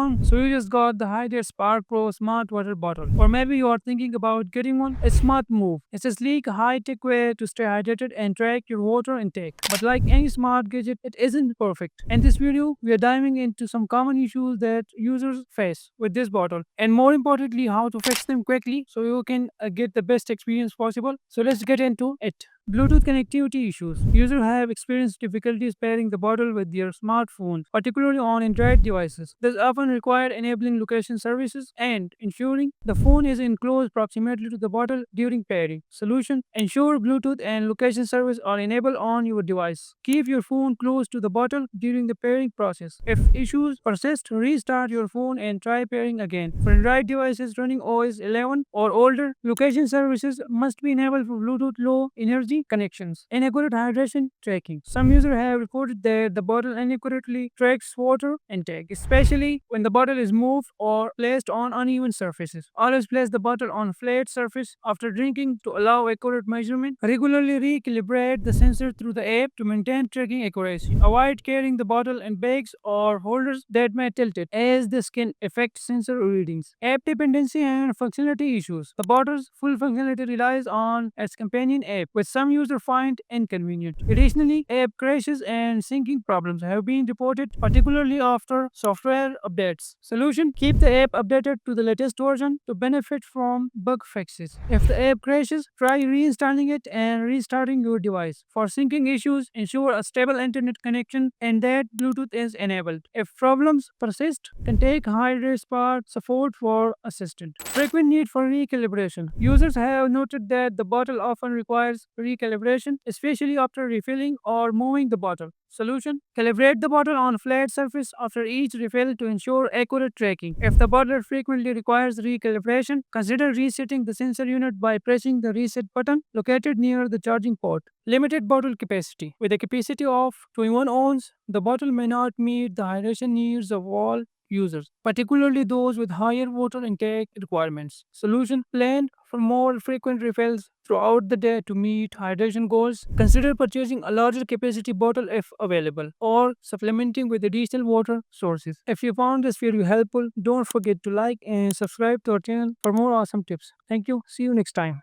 phone, so you just got the Hydrate Spark PRO Smart Water Bottle. Or maybe you are thinking about getting one. It's a smart move. It's a sleek, high-tech way to stay hydrated and track your water intake. But like any smart gadget, it isn't perfect. In this video, we are diving into some common issues that users face with this bottle, and more importantly, how to fix them quickly so you can get the best experience possible. So let's get into it. Bluetooth connectivity issues. Users have experienced difficulties pairing the bottle with their smartphone, particularly on Android devices. This often requires enabling location services and ensuring the phone is in close proximity to the bottle during pairing. Solution: ensure Bluetooth and location service are enabled on your device. Keep your phone close to the bottle during the pairing process. If issues persist, restart your phone and try pairing again. For Android devices running OS 11 or older, location services must be enabled for Bluetooth low energy connections. Inaccurate hydration tracking. Some users have reported that the bottle inaccurately tracks water intake, especially when the bottle is moved or placed on uneven surfaces. Always place the bottle on a flat surface after drinking to allow accurate measurement. Regularly recalibrate the sensor through the app to maintain tracking accuracy. Avoid carrying the bottle in bags or holders that may tilt it, as this can affect sensor readings. App dependency and functionality issues. The bottle's full functionality relies on its companion app, which some users find inconvenient. Additionally, app crashes and syncing problems have been reported, particularly after software updates. Solution: keep the app updated to the latest version to benefit from bug fixes. If the app crashes, try reinstalling it and restarting your device. For syncing issues, ensure a stable internet connection and that Bluetooth is enabled. If problems persist, contact Hidrate Spark support for assistance. Frequent need for recalibration. Users have noted that the bottle often requires recalibration, especially after refilling or moving the bottle. Solution: calibrate the bottle on a flat surface after each refill to ensure accurate tracking. If the bottle frequently requires recalibration, consider resetting the sensor unit by pressing the reset button located near the charging port. Limited bottle capacity. With a capacity of 21 ounces, the bottle may not meet the hydration needs of all users, particularly those with higher water intake requirements. Solution: plan for more frequent refills throughout the day to meet hydration goals. Consider purchasing a larger capacity bottle if available, or supplementing with additional water sources. If you found this video helpful, don't forget to like and subscribe to our channel for more awesome tips. Thank you. See you next time.